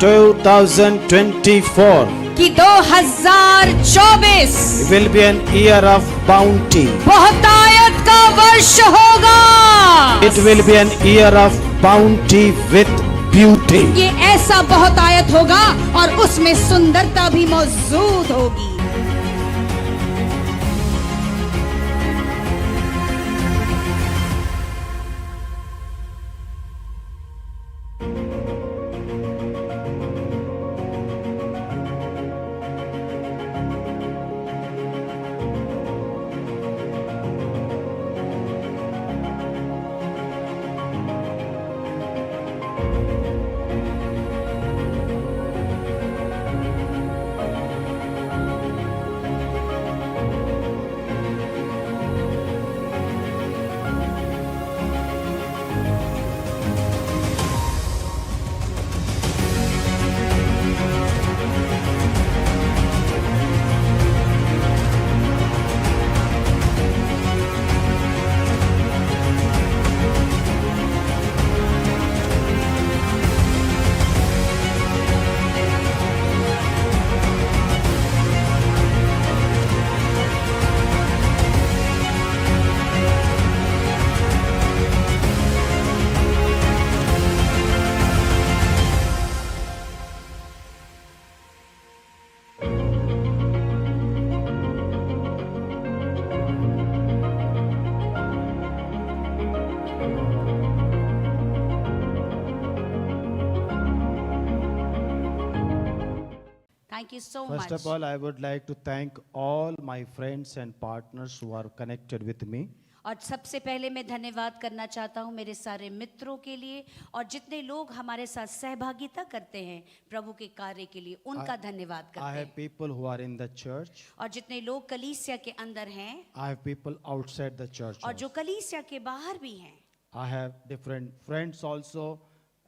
2024 कि 2024 will be an year of bounty. बहुतायत का वर्ष होगा। It will be an year of bounty with beauty. ये ऐसा बहुतायत होगा और उसमें सुंदरता भी मौजूद होगी। Thank you so much. First of all, I would like to thank all my friends and partners who are connected with me. और सबसे पहले मैं धन्यवाद करना चाहता हूँ मेरे सारे मित्रों के लिए और जितने लोग हमारे साथ सहभागिता करते हैं प्रभु के कार्य के लिए उनका धन्यवाद I करते have हैं। people who are in the church. और जितने लोग कलीसिया के अंदर हैं I have people outside the church. और जो also. कलीसिया के बाहर भी हैं। I have different friends also,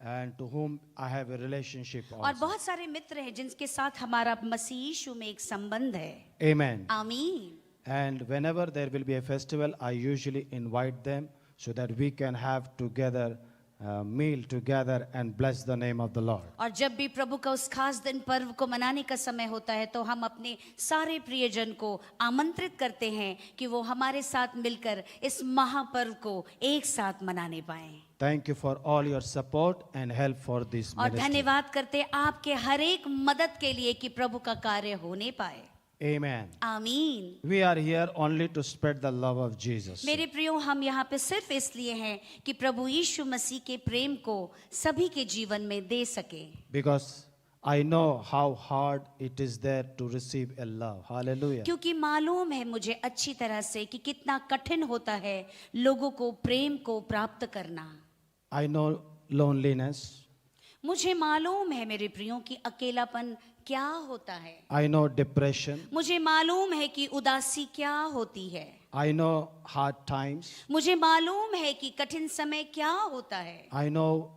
and to whom I have a relationship और also. बहुत सारे मित्र हैं जिनके साथ हमारा मसीह यीशु में एक संबंध है। Amen. आमीन। And whenever there will be a festival, I usually invite them so that we can have together meal together and bless the name of the Lord. और जब भी प्रभु का उस खास दिन पर्व को मनाने का समय होता है तो हम अपने सारे प्रियजन को आमंत्रित करते हैं कि वो हमारे साथ मिलकर इस महापर्व को एक साथ मनाने पाएं। Thank you for all your support and help for this और ministry. धन्यवाद करते हैं आपके हर एक मदद के लिए कि प्रभु का कार्य होने पाए। Amen. आमीन। We are here only to spread the love of Jesus. मेरे प्रियो हम यहाँ पे सिर्फ इसलिए हैं कि प्रभु यीशु मसीह के प्रेम को सभी के जीवन में दे सके। Because I know how hard it is there to receive a love. Hallelujah. क्योंकि मालूम है मुझे अच्छी तरह से कि कितना कठिन होता है लोगों को प्रेम को प्राप्त करना। I know loneliness. मुझे मालूम है मेरे प्रियो कि अकेलापन क्या होता है। I know depression. मुझे मालूम है कि उदासी क्या होती है। I know hard times. मुझे मालूम है कि कठिन समय क्या होता है। I know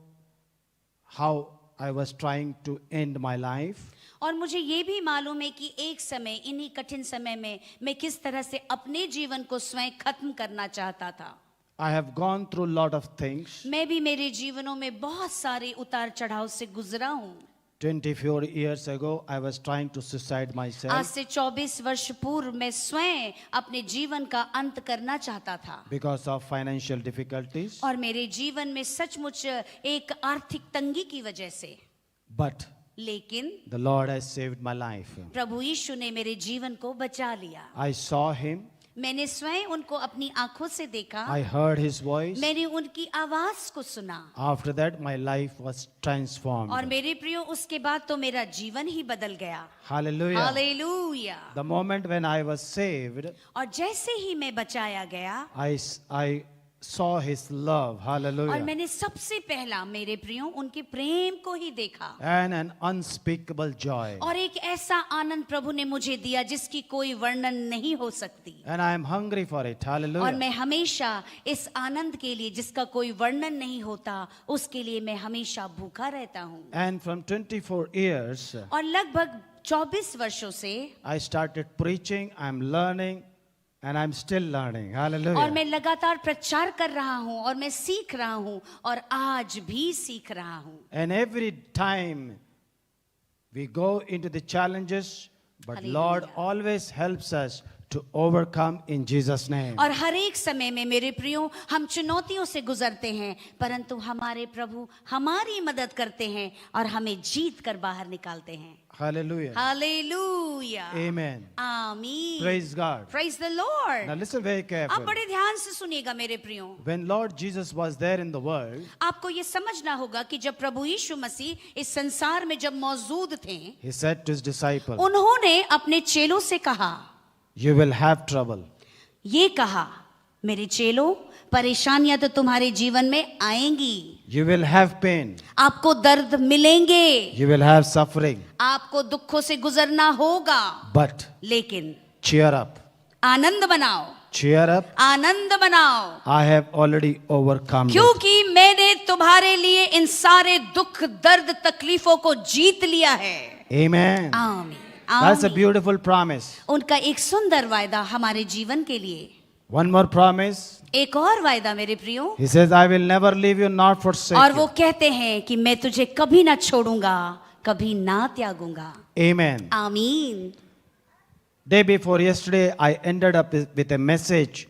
how I was trying to end my life. और मुझे ये भी मालूम है कि एक समय इन्हीं कठिन समय में मैं किस तरह से अपने जीवन को स्वयं खत्म करना चाहता था। I have gone through a lot of things. मैं भी मेरे जीवनों में बहुत सारे उतार चढ़ाव से गुजरा हूँ। 24 years ago, I was trying to suicide आज myself से 24 वर्ष पूर्व मैं स्वयं अपने जीवन का अंत करना चाहता था because of financial difficulties. और मेरे जीवन में सचमुच एक आर्थिक तंगी की वजह से। But लेकिन the Lord has saved my life. प्रभु यीशु ने मेरे जीवन को बचा लिया। I saw Him. मैंने स्वयं उनको अपनी आंखों से देखा। I heard His voice. मैंने उनकी आवाज को सुना। After that, my life was transformed. और मेरे प्रियो उसके बाद तो मेरा जीवन ही बदल गया। Hallelujah. Hallelujah. The moment when I was saved, और जैसे ही मैं बचाया गया I saw His love. और Hallelujah. मैंने सबसे पहला मेरे प्रियो उनके प्रेम को ही देखा And an unspeakable joy. और एक ऐसा आनंद प्रभु ने मुझे दिया जिसकी कोई वर्णन नहीं हो सकती। And I am hungry for it. और Hallelujah. मैं हमेशा इस आनंद के लिए जिसका कोई वर्णन नहीं होता उसके लिए मैं हमेशा भूखा रहता हूँ। And from 24 years, और लगभग 24 वर्षों से I started preaching. I'm learning. And I'm still learning. और Hallelujah. मैं लगातार प्रचार कर रहा हूँ और मैं सीख रहा हूँ और आज भी सीख रहा हूँ। And every time We go into the challenges, but Hallelujah. Lord always helps us to overcome in Jesus' name. और हर एक समय में मेरे प्रियो हम चुनौतियों से गुजरते हैं, परंतु हमारे प्रभु हमारी मदद करते हैं और हमें जीत कर बाहर निकालते हैं। Hallelujah. Hallelujah, Amen. आमीन, Praise God. Praise the Lord. Now listen very आप carefully. बड़े ध्यान से सुनिएगा मेरे प्रियो। When Lord Jesus was there in the world, आपको ये समझना होगा कि जब प्रभु यीशु मसीह इस संसार में जब मौजूद थे, He said to His disciples, उन्होंने अपने चेलों से कहा, you will have trouble. ये कहा, मेरे चेलों, परेशानियां तो तुम्हारे जीवन में आएंगी, You will have pain. आपको दर्द मिलेंगे, You will have suffering. आपको दुखों से गुजरना होगा, But लेकिन cheer up. आनंद बनाओ, Cheer up. आनंद बनाओ, I have already overcome it. क्योंकि मैंने तुम्हारे लिए इन सारे दुख दर्द तकलीफों को जीत लिया है। Amen. आमीन, That's a आमीन। beautiful promise. उनका एक सुंदर वायदा हमारे जीवन के लिए। One more promise. एक और वायदा मेरे प्रियो, He says, I will never leave you nor forsake और वो you. कहते हैं कि मैं तुझे कभी ना छोड़ूंगा, कभी ना त्यागूंगा। Amen. आमीन। Day before yesterday, I ended up with a message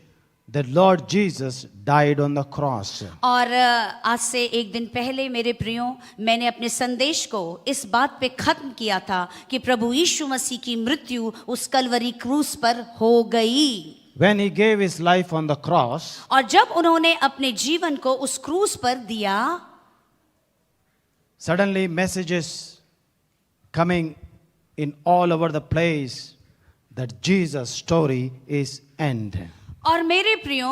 that Lord Jesus died on the cross. और आज से एक दिन पहले मेरे प्रियो, मैंने अपने संदेश को इस बात पे खत्म किया था कि प्रभु यीशु मसीह की मृत्यु उस कलवरी क्रूस पर हो गई। When He gave His life on the cross, और जब उन्होंने अपने जीवन को उस क्रूस पर दिया, suddenly messages coming in all over the place that Jesus' story is end. और मेरे प्रियो,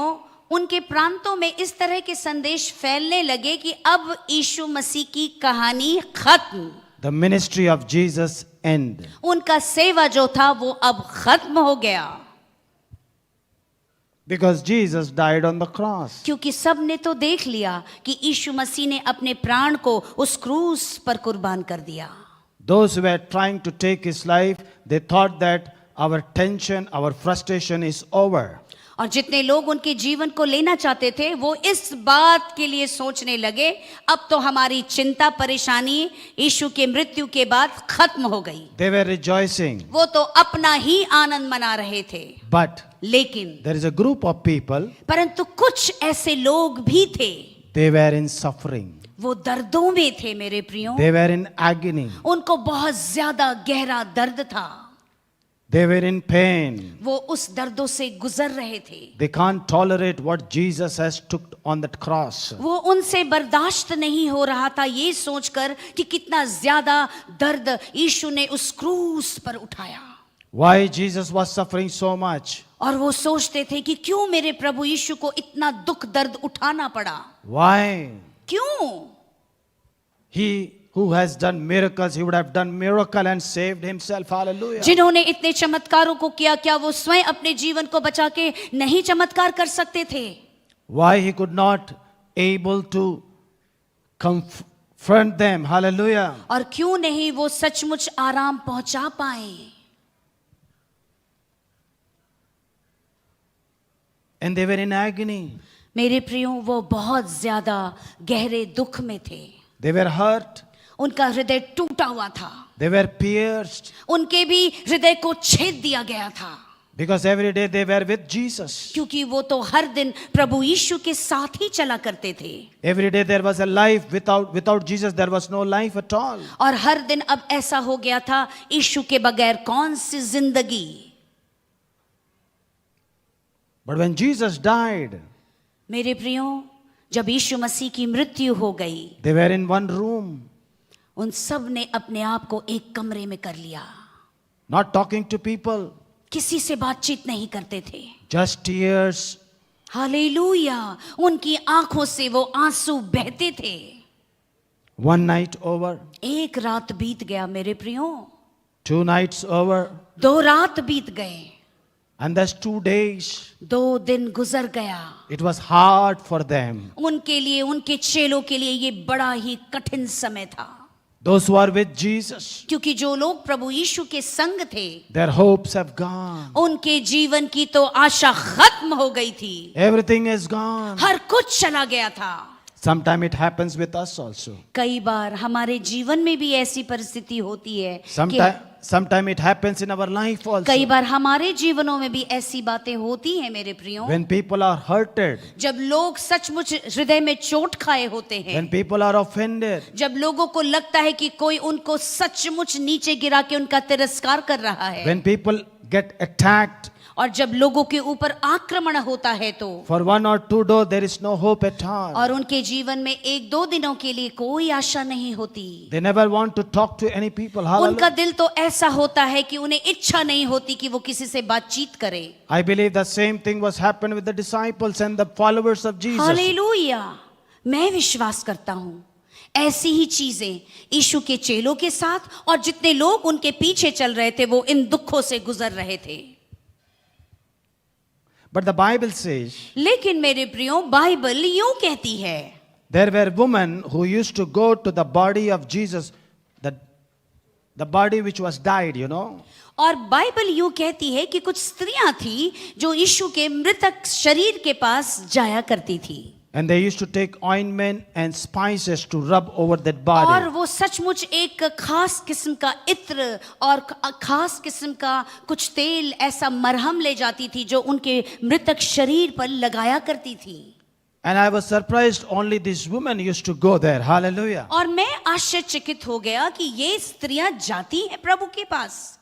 उनके प्रांतों में इस तरह के संदेश फैलने लगे कि अब यीशु मसीह की कहानी खत्म, The ministry of Jesus end. उनका सेवा जो था वो अब खत्म हो गया, Because Jesus died on the cross. क्योंकि सब ने तो देख लिया कि यीशु मसीह ने अपने प्राण को उस क्रूस पर कुर्बान कर दिया। Those who were trying to take His life, they thought that our tension, our frustration is over. और जितने लोग उनके जीवन को लेना चाहते थे, वो इस बात के लिए सोचने लगे, अब तो हमारी चिंता परेशानी यीशु के मृत्यु के बाद खत्म हो गई। They were rejoicing. वो तो अपना ही आनंद मना रहे थे, But लेकिन there is a group of people, परंतु कुछ ऐसे लोग भी थे, they were in suffering. वो दर्दों में थे मेरे प्रियो, They were in agony. उनको बहुत ज्यादा गहरा दर्द था, They were in pain. वो उस दर्दों से गुजर रहे थे। They can't tolerate what Jesus has took on that cross. वो उनसे बर्दाश्त नहीं हो रहा था ये सोचकर कि कितना ज्यादा दर्द यीशु ने उस क्रूस पर उठाया। Why Jesus was suffering so much? और वो सोचते थे कि क्यों मेरे प्रभु यीशु को इतना दुख दर्द उठाना पड़ा, Why? क्यों? He who has done miracles, He would have done miracle and saved Himself. Hallelujah. जिन्होंने इतने चमत्कारों को किया, क्या वो स्वयं अपने जीवन को बचा के नहीं चमत्कार कर सकते थे? Why He could not able to confront them. Hallelujah. और क्यों नहीं वो सचमुच आराम पहुंचा पाए? And they were in agony. मेरे प्रियो, वो बहुत ज्यादा गहरे दुख में थे, They were hurt. उनका हृदय टूटा हुआ था, They were pierced. उनके भी हृदय को छेद दिया गया था, Because every day they were with Jesus. क्योंकि वो तो हर दिन प्रभु यीशु के साथ ही चला करते थे। Every day there was a life. Without Jesus there was no life at all. और हर दिन अब ऐसा हो गया था, यीशु के बगैर कौन सी जिंदगी। But when Jesus died, मेरे प्रियो, जब यीशु मसीह की मृत्यु हो गई, they were in one room, उन सब ने अपने आप को एक कमरे में कर लिया, not talking to people, किसी से बातचीत नहीं करते थे। just tears. हालेलुया, उनकी आंखों से वो आंसू बहते थे। One night over, एक रात बीत गया मेरे प्रियो, 2 nights over, 2 रात बीत गए, and that's 2 days. 2 दिन गुजर गया। It was hard for them. उनके लिए, उनके चेलों के लिए ये बड़ा ही कठिन समय था, Those who are with Jesus, क्योंकि जो लोग प्रभु यीशु के संग थे, their hopes have gone. उनके जीवन की तो आशा खत्म हो गई थी, Everything is gone. हर कुछ चला गया था। Sometimes it happens with us also. कई बार हमारे जीवन में भी ऐसी परिस्थिति होती है कि Sometimes it happens in our life also. कई बार हमारे जीवनों में भी ऐसी बातें होती हैं मेरे प्रियो, When people are hurted, जब लोग सचमुच हृदय में चोट खाए होते हैं, when people are offended, जब लोगों को लगता है कि कोई उनको सचमुच नीचे गिरा के उनका तिरस्कार कर रहा है, when people get attacked, और जब लोगों के ऊपर आक्रमण होता है तो for 1 or 2 days there is no hope at all. और उनके जीवन में 1-2 दिनों के लिए कोई आशा नहीं होती, They never want to talk to any people. उनका Hallelujah. दिल तो ऐसा होता है कि उन्हें इच्छा नहीं होती कि वो किसी से बातचीत करे। I believe the same thing was happened with the disciples and the followers of Jesus. Hallelujah, मैं विश्वास करता हूँ ऐसी ही चीजें यीशु के चेलों के साथ और जितने लोग उनके पीछे चल रहे थे वो इन दुखों से गुजर रहे थे। But the Bible says लेकिन मेरे प्रियो बाइबल यूं कहती है, there were women who used to go to the body of Jesus, the body which was died, you know. और बाइबल यूं कहती है कि कुछ स्त्रियां थी जो यीशु के मृतक शरीर के पास जाया करती थी, And they used to take ointment and spices to rub over that और body. वो सचमुच एक खास किस्म का इत्र और खास किस्म का कुछ तेल, ऐसा मरहम ले जाती थी जो उनके मृतक शरीर पर लगाया करती थी। And I was surprised only these women used to go there. Hallelujah. और मैं आश्चर्यचकित हो गया कि ये स्त्रियां जाती हैं प्रभु के पास।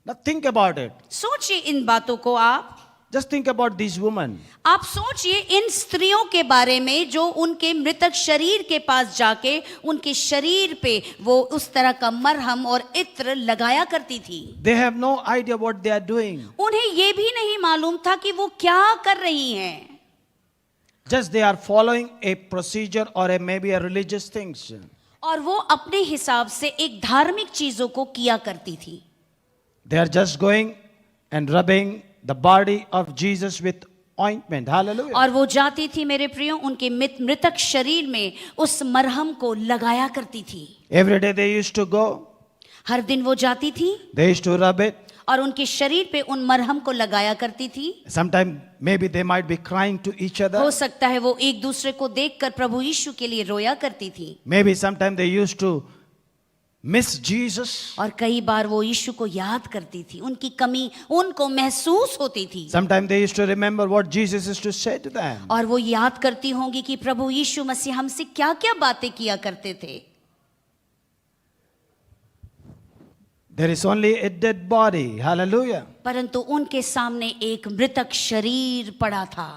Now think about it. सोचिए इन बातों को आप, Just think about these women. आप सोचिए इन स्त्रियों के बारे में जो उनके मृतक शरीर के पास जाके उनके शरीर पे वो उस तरह का मरहम और इत्र लगाया करती थी। They have no idea what they are doing. उन्हें ये भी नहीं मालूम था कि वो क्या कर रही हैं। Just they are following a procedure or maybe a religious things. और वो अपने हिसाब से एक धार्मिक चीजों को किया करती थी। They are just going and rubbing the body of Jesus with ointment. Hallelujah. और वो जाती थी मेरे प्रियो उनके मृतक शरीर में उस मरहम को लगाया करती थी। Every day they used to go. हर दिन वो जाती थी They used to rub it. और उनके शरीर पे उन मरहम को लगाया करती थी। Sometimes maybe they might be crying to each other. हो सकता है वो एक दूसरे को देखकर प्रभु यीशु के लिए रोया करती थी। Maybe sometimes they used to miss Jesus. और कई बार वो यीशु को याद करती थी, उनकी कमी उनको महसूस होती थी। Sometimes they used to remember what Jesus used to say to them. और वो याद करती होंगी कि प्रभु यीशु मसीह हमसे क्या क्या बातें किया करते थे। There is only a dead body. Hallelujah. परंतु उनके सामने एक मृतक शरीर पड़ा था।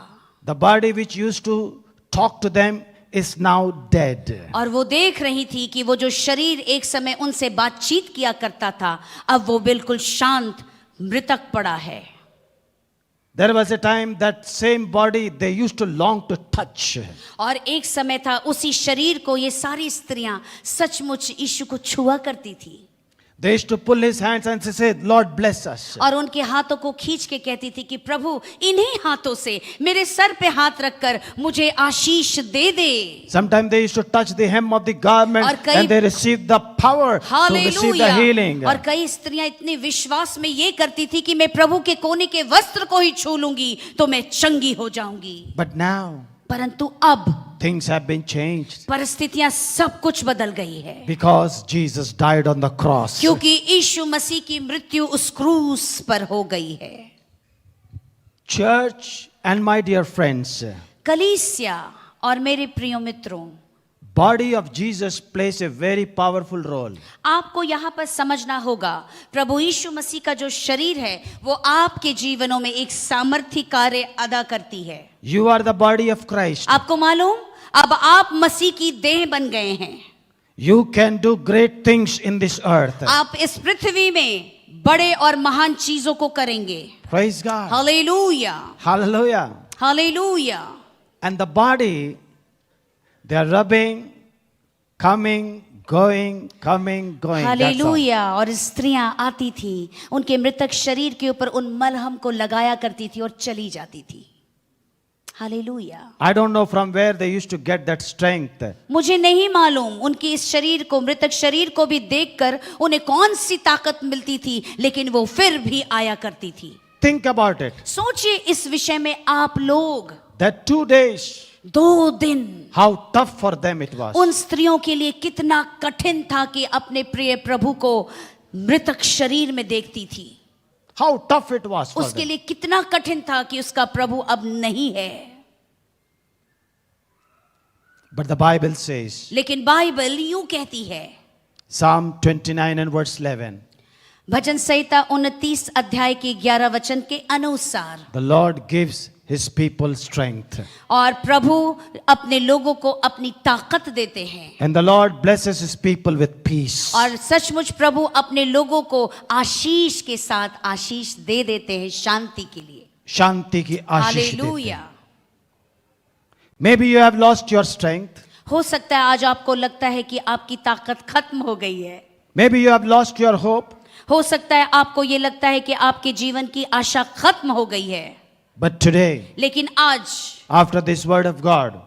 The body which used to talk to them is now dead. और वो देख रही थी कि वो जो शरीर एक समय उनसे बातचीत किया करता था अब वो बिल्कुल शांत मृतक पड़ा है। There was a time that same body they used to long to touch. और एक समय था उसी शरीर को ये सारी स्त्रियां सचमुच यीशु को छुआ करती थी। They used to pull his hands and say, Lord bless us. और उनके हाथों को खींच के कहती थी कि प्रभु इन्हीं हाथों से मेरे सर पे हाथ रखकर मुझे आशीष दे दे। Sometimes they used to touch the hem of the garment and they received the power to receive the healing. और कई स्त्रियां इतने विश्वास में ये करती थी कि मैं प्रभु के कोने के वस्त्र को ही छू लूंगी तो मैं चंगी हो जाऊंगी। But now परंतु अब things have been changed परिस्थितियां सब कुछ बदल गई है because Jesus died on the cross. क्योंकि यीशु मसीह की मृत्यु उस क्रूस पर हो गई है। Church and my dear friends, कलीसिया और मेरे प्रिय मित्रों, body of Jesus plays a very powerful role. आपको यहाँ पर समझना होगा प्रभु यीशु मसीह का जो शरीर है वो आपके जीवनों में एक सामर्थ्य कार्य अदा करती है। You are the body of Christ. आपको मालूम अब आप मसीह की देह बन गए हैं। You can do great things in this earth. आप इस पृथ्वी में बड़े और महान चीजों को करेंगे। Praise God. Hallelujah, Hallelujah. Hallelujah. And the body, they are rubbing, coming, going, coming, going. That's all. Hallelujah. और स्त्रियां आती थी उनके मृतक शरीर के ऊपर उन मलहम को लगाया करती थी और चली जाती थी। Hallelujah. I don't know from where they used to get that strength. मुझे नहीं मालूम उनके इस शरीर को, मृतक शरीर को भी देखकर उन्हें कौन सी ताकत मिलती थी, लेकिन वो फिर भी आया करती थी। Think about it. सोचिए इस विषय में आप लोग, That 2 days 2 दिन How tough for them it was. उन स्त्रियों के लिए कितना कठिन था कि अपने प्रिय प्रभु को मृतक शरीर में देखती थी। How tough it was for उसके them. लिए कितना कठिन था कि उसका प्रभु अब नहीं है। But the Bible says, लेकिन बाइबल यूं कहती है, Psalm 29 and verse 11, भजन संहिता 29 अध्याय के 11 वचन के अनुसार, the Lord gives his people strength. और प्रभु अपने लोगों को अपनी ताकत देते हैं, And the Lord blesses his people with peace. और सचमुच प्रभु अपने लोगों को आशीष के साथ आशीष दे देते हैं, शांति के लिए। शांति की आशीष देते हैं. Hallelujah. Maybe you have lost your strength. हो सकता है आज आपको लगता है कि आपकी ताकत खत्म हो गई है। Maybe you have lost your hope. हो सकता है आपको ये लगता है कि आपके जीवन की आशा खत्म हो गई है। But today, लेकिन आज, after this word of God,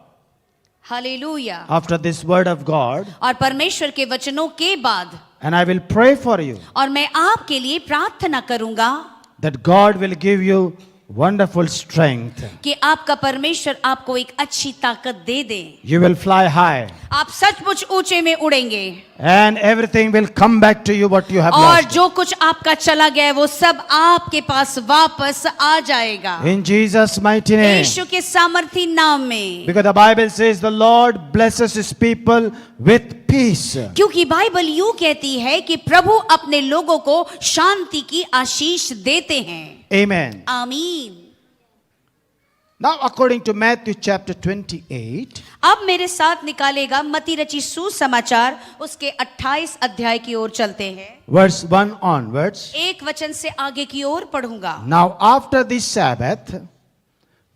hallelujah, after this word of God, और परमेश्वर के वचनों के बाद, and I will pray for you और मैं आपके लिए प्रार्थना करूंगा that God will give you wonderful strength. कि आपका परमेश्वर आपको एक अच्छी ताकत दे दे। You will fly high, आप सचमुच ऊंचे में उड़ेंगे, and everything will come back to you what you have और lost. जो कुछ आपका चला गया है वो सब आपके पास वापस आ जाएगा, In Jesus' mighty name. यीशु के सामर्थी नाम में। Because the Bible says the Lord blesses his people with peace. क्योंकि बाइबल यूं कहती है कि प्रभु अपने लोगों को शांति की आशीष देते हैं। Amen. आमीन। Now, according to Matthew chapter 28, अब मेरे साथ निकालेगा मत्ती रची सुसमाचार उसके 28 अध्याय की ओर चलते हैं। verse 1 onwards. 1 वचन से आगे की ओर पढ़ूंगा। Now, after the Sabbath,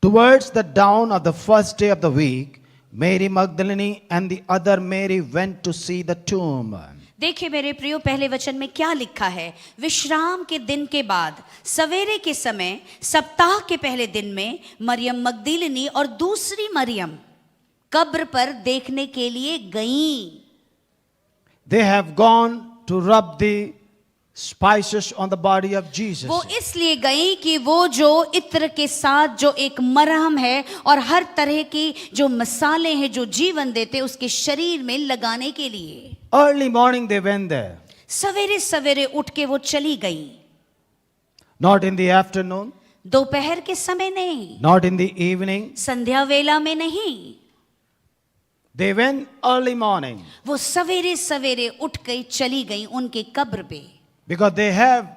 towards the dawn of the first day of the week, Mary Magdalene and the other Mary went to see the tomb. देखिए मेरे प्रियो, पहले वचन में क्या लिखा है। विश्राम के दिन के बाद सवेरे के समय सप्ताह के पहले दिन में मरियम मगदलिनी और दूसरी मरियम कब्र पर देखने के लिए गईं। They have gone to rub the spices on the body of Jesus. वो इसलिए गई कि वो जो इत्र के साथ जो एक मरहम है और हर तरह की जो मसाले हैं जो जीवन देते उसके शरीर में लगाने के लिए। Early morning they went there. सवेरे सवेरे उठ के वो चली गई। Not in the afternoon, दोपहर के समय नहीं, not in the evening. संध्या वेला में नहीं, They went early morning वो सवेरे सवेरे उठ गई, चली गई उनके कब्र पे। because they have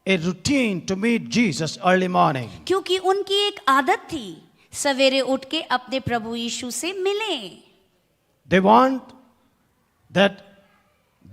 a routine to meet Jesus early morning. क्योंकि उनकी एक आदत थी सवेरे उठ के अपने प्रभु यीशु से मिले। They want that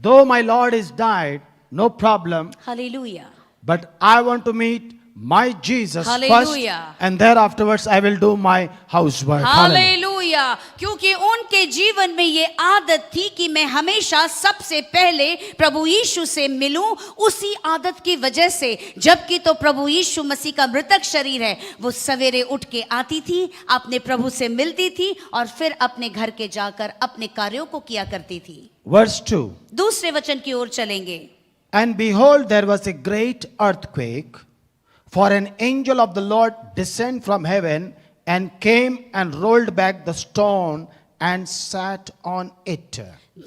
though my Lord is died, no problem, hallelujah, but I want to meet my Jesus first, Hallelujah. and there afterwards I will do my housework. Hallelujah. Hallelujah. क्योंकि उनके जीवन में ये आदत थी कि मैं हमेशा सबसे पहले प्रभु यीशु से मिलूं। उसी आदत की वजह से, जबकि तो प्रभु यीशु मसीह का मृतक शरीर है, वो सवेरे उठ के आती थी, अपने प्रभु से मिलती थी और फिर अपने घर के जाकर अपने कार्यों को किया करती थी। Verse 2. दूसरे वचन की ओर चलेंगे। And behold, there was a great earthquake, for an angel of the Lord descended from heaven and came and rolled back the stone and sat on it.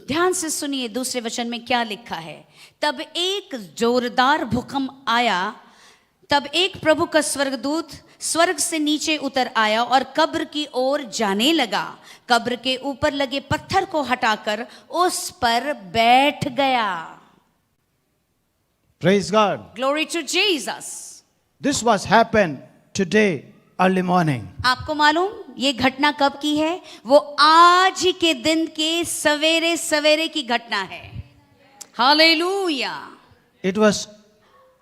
ध्यान से सुनिए दूसरे वचन में क्या लिखा है। तब एक जोरदार भूकंप आया, तब एक प्रभु का स्वर्गदूत स्वर्ग से नीचे उतर आया और कब्र की ओर जाने लगा। कब्र के ऊपर लगे पत्थर को हटाकर उस पर बैठ गया। Praise God. Glory to Jesus. This was happened today early morning. आपको मालूम ये घटना कब की है? वो आज ही के दिन के सवेरे सवेरे की घटना है। Hallelujah. It was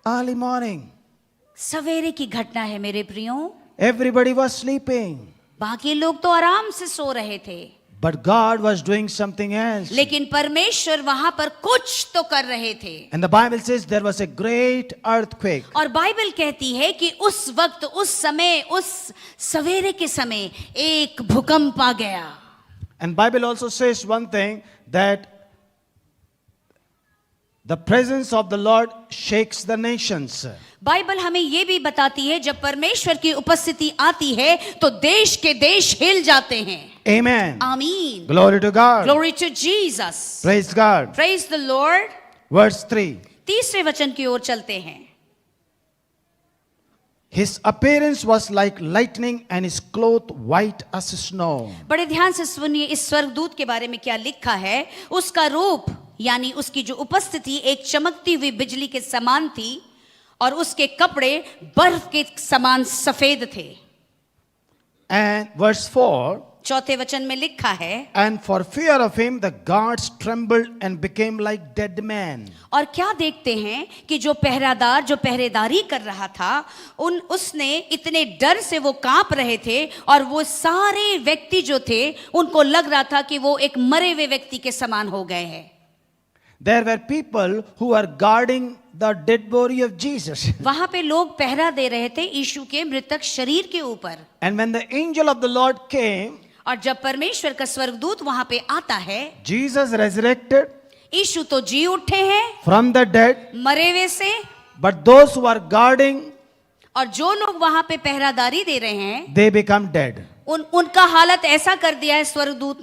early morning. सवेरे की घटना है मेरे प्रियो। Everybody was sleeping, बाकी लोग तो आराम से सो रहे थे, but God was doing something else. लेकिन परमेश्वर वहां पर कुछ तो कर रहे थे। And the Bible says there was a great earthquake. और बाइबल कहती है कि उस वक्त, उस समय, उस सवेरे के समय एक भूकंप आ गया। And Bible also says one thing, that The presence of the Lord shakes the nations. Bible हमें ये भी बताती है जब परमेश्वर की उपस्थिति आती है तो देश के देश हिल जाते हैं. Amen. आमीन. Glory to God. Glory to Jesus. Praise God. Praise the Lord. Verse 3. तीसरे वचन की ओर चलते हैं. His appearance was like lightning and his cloth white as snow. बड़े ध्यान से सुनिए इस स्वर्गदूत के बारे में क्या लिखा है. उसका रूप यानी उसकी जो उपस्थिति एक चमकती हुई बिजली के समान थी और उसके कपड़े बर्फ के समान सफेद थे. And verse 4. चौथे वचन में लिखा है, And for fear of him the guards trembled and became like dead men. और क्या देखते हैं कि जो पहरादार जो पहरेदारी कर रहा था उसने इतने डर से वो कांप रहे थे और वो सारे व्यक्ति जो थे उनको लग रहा था कि वो एक मरे हुए व्यक्ति के समान हो गए हैं. There were people who were guarding the dead body of Jesus. वहां पे लोग पहरा दे रहे थे यीशु के मृतक शरीर के ऊपर. And when the angel of the Lord came, और जब परमेश्वर का स्वर्गदूत वहां पे आता है, Jesus resurrected यीशु तो जी उठे हैं from the dead, मरे हुए से, but those who are guarding, और जो लोग वहां पे पहरादारी दे रहे हैं they become dead. उनका हालत ऐसा कर दिया है स्वर्गदूत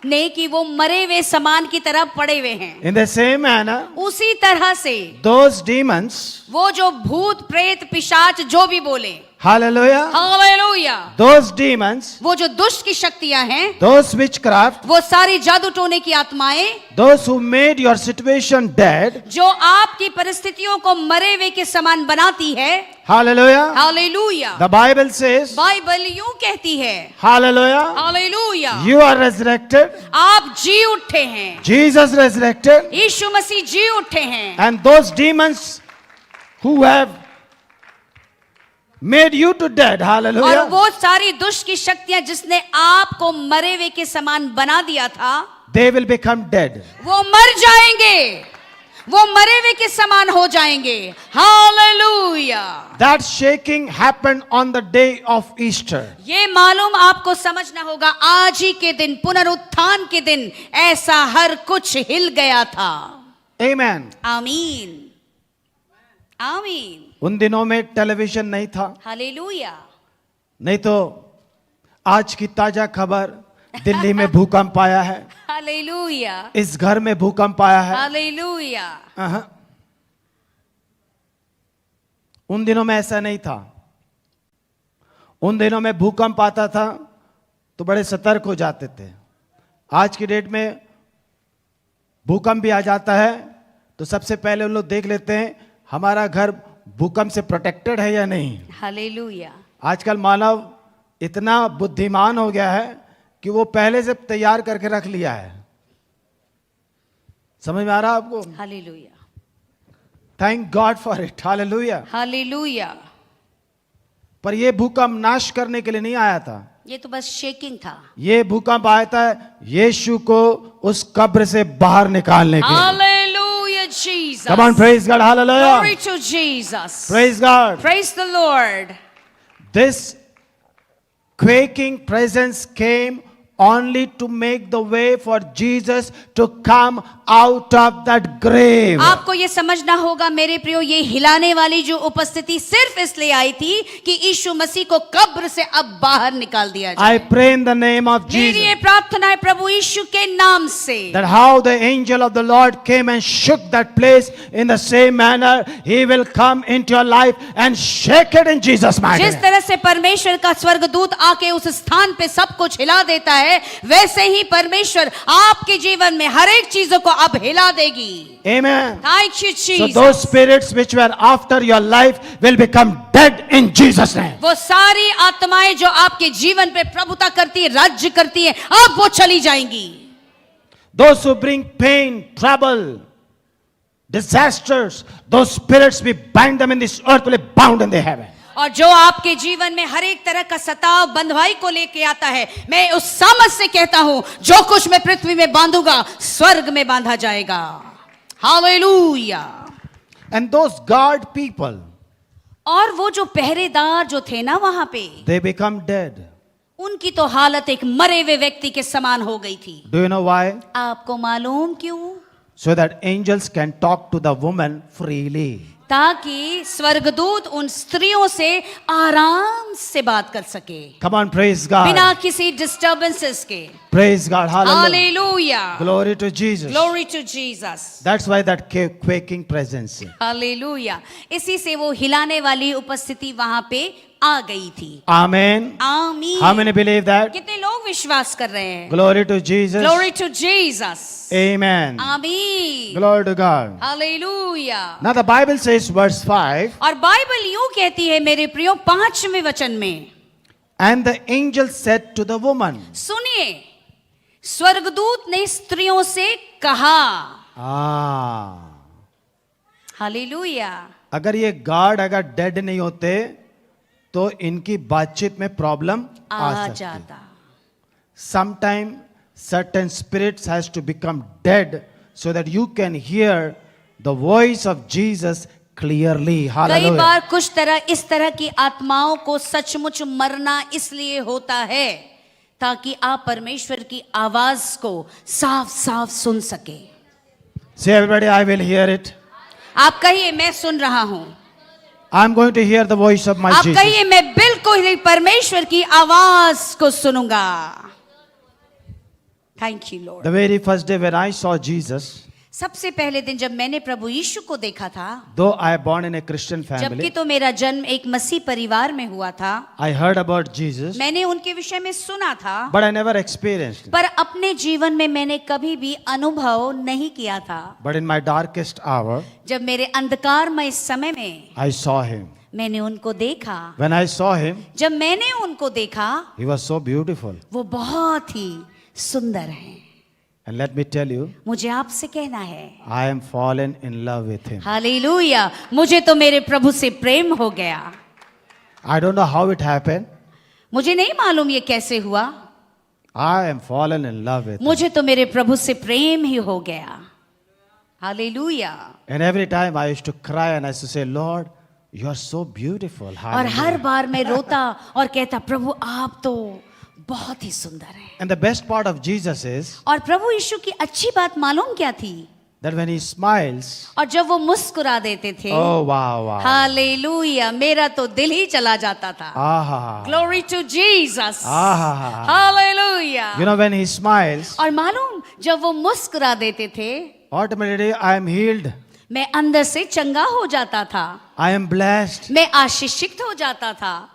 ने कि वो मरे हुए समान की तरह पड़े हुए हैं. In the same manner, उसी तरह से those demons, वो जो भूत प्रेत पिशाच जो भी बोले, hallelujah, हालेलुया, those demons, वो जो दुष्ट की शक्तियां हैं, those witchcraft, वो सारी जादू टोने की आत्माएं, those who made your situation dead, जो आपकी परिस्थितियों को मरे हुए के समान बनाती है, hallelujah, hallelujah. the Bible says, Bible यूं कहती है, hallelujah, hallelujah, you are resurrected, आप जी उठे हैं, Jesus resurrected, यीशु मसीह जी उठे हैं, and those demons who have made you to dead, और hallelujah, वो सारी दुष्ट की शक्तियां जिसने आपको मरे हुए के समान बना दिया था, they will become dead. वो मर जाएंगे, वो मरे हुए के समान हो जाएंगे. Hallelujah. That shaking happened on the day of Easter. ये मालूम आपको समझना होगा आज ही के दिन पुनरुत्थान के दिन ऐसा हर कुछ हिल गया था. Amen. आमीन. आमीन. उन दिनों में टेलीविजन नहीं था, हालेलुया. नहीं तो आज की ताजा खबर, दिल्ली में भूकंप आया है, हालेलुया. इस घर में भूकंप आया है. हालेलुया. अहं। उन दिनों में ऐसा नहीं था. उन दिनों में भूकंप आता था तो बड़े सतर्क हो जाते थे. आज की डेट में भूकंप भी आ जाता है तो सबसे पहले उन लोग देख लेते हैं हमारा घर भूकंप से प्रोटेक्टेड है या नहीं. हालेलुया. आजकल मानव इतना बुद्धिमान हो गया है कि वो पहले से तैयार करके रख लिया है. समझ में आ रहा आपको? Hallelujah. Thank God for it. Hallelujah. Hallelujah. पर ये भूकंप नाश करने के लिए नहीं आया था. ये तो बस शेकिंग था. ये भूकंप आया था यीशु को उस कब्र से बाहर निकालने के लिए. Hallelujah. Jesus. Come on, praise God. Hallelujah. Glory to Jesus. Praise God. Praise the Lord. This quaking presence came only to make the way for Jesus to come out of that grave. आपको ये समझना होगा मेरे प्रियो, ये हिलाने वाली जो उपस्थिति सिर्फ इसलिए आई थी कि यीशु मसीह को कब्र से अब बाहर निकाल दिया जाए. I pray in the name of मेरी ये Jesus प्रार्थना है प्रभु यीशु के नाम से, that how the angel of the Lord came and shook that place, in the same manner he will come into your life and shake it in Jesus' mighty जिस name. तरह से परमेश्वर का स्वर्गदूत आके उस स्थान पे सब कुछ हिला देता है, वैसे ही परमेश्वर आपके जीवन में हर एक चीजों को अब हिला देगी. Amen. Thank you, So Jesus. those spirits which were after your life will become dead in Jesus' name. वो सारी आत्माएं जो आपके जीवन पे प्रभुता करती है, राज्य करती है, अब वो चली जाएंगी. Those who bring pain, trouble, disasters, those spirits we bind them in this earth will be bound in the heaven. और जो आपके जीवन में हर एक तरह का सताव बंधुआई को लेके आता है, मैं उस सामर्थ से कहता हूं जो कुछ मैं पृथ्वी में बांधूंगा स्वर्ग में बांधा जाएगा. Hallelujah. And those guard people, और वो जो पहरेदार जो थे ना वहां पे, they become dead. उनकी तो हालत एक मरे हुए व्यक्ति के समान हो गई थी. Do you know why? आपको मालूम क्यों? so that angels can talk to the woman freely. ताकि स्वर्गदूत उन स्त्रियों से आराम से बात कर सके, Come on, praise God. बिना किसी डिस्टर्बेंसेस के। Praise God. Hallelujah. Hallelujah, Glory to Jesus. Glory to Jesus. That's why that quaking presence. Hallelujah, इसी से वो हिलाने वाली उपस्थिति वहां पे आ गई थी। Amen. आमीन। How many believe that? कितने लोग विश्वास कर रहे हैं? Glory to Jesus. Glory to Jesus. Amen. आमीन। Glory to God. Hallelujah. Now the Bible says, verse 5, और बाइबल यूं कहती है मेरे प्रियो 5वें वचन में, and the angel said to the woman. सुनिए, स्वर्गदूत ने स्त्रियों से कहा। हालेलुया। अगर ये गार्ड अगर डेड नहीं होते तो इनकी बातचीत में प्रॉब्लम आ सकती। जाता। Sometime certain spirits has to become dead so that you can hear the voice of Jesus clearly. कई Hallelujah. बार कुछ तरह इस तरह की आत्माओं को सचमुच मरना इसलिए होता है ताकि आप परमेश्वर की आवाज को साफ साफ सुन सके। Say everybody, I will hear it. आप कहिए मैं सुन रहा हूं। I'm going to hear the voice of my आप Jesus. कहिए मैं बिल्कुल ही परमेश्वर की आवाज को सुनूंगा। Thank you Lord. The very first day when I saw Jesus, सबसे पहले दिन जब मैंने प्रभु यीशु को देखा था, though I born in a Christian जबकि family, तो मेरा जन्म एक मसीह परिवार में हुआ था, I heard about Jesus, मैंने उनके विषय में सुना था, but I never experienced it. पर अपने जीवन में मैंने कभी भी अनुभव नहीं किया था। But in my darkest hour, जब मेरे अंधकारमय समय में I saw him. मैंने उनको देखा, When I saw him, जब मैंने उनको देखा, he was so beautiful. वो बहुत ही सुंदर हैं। And let me tell you, मुझे आपसे कहना है, I am fallen in love with him. Hallelujah, मुझे तो मेरे प्रभु से प्रेम हो गया। I don't know how it happened. मुझे नहीं मालूम ये कैसे हुआ, I am fallen in love with him. मुझे तो मेरे प्रभु से प्रेम ही हो गया। Hallelujah. And every time I used to cry and I used to say, Lord, you are so beautiful. और हर Hallelujah. बार मैं रोता और कहता, प्रभु आप तो बहुत ही सुंदर हैं। And the best part of Jesus is और प्रभु यीशु की अच्छी बात मालूम क्या थी? that when he smiles, और जब वो मुस्कुरा देते थे, oh wow, wow. हालेलुया, मेरा तो दिल ही चला जाता था। Ah, glory to Jesus. ah. Hallelujah. You know, when he smiles, और मालूम जब वो मुस्कुरा देते थे, automatically I am healed. मैं अंदर से चंगा हो जाता था, I am blessed. मैं आशीषित हो जाता था,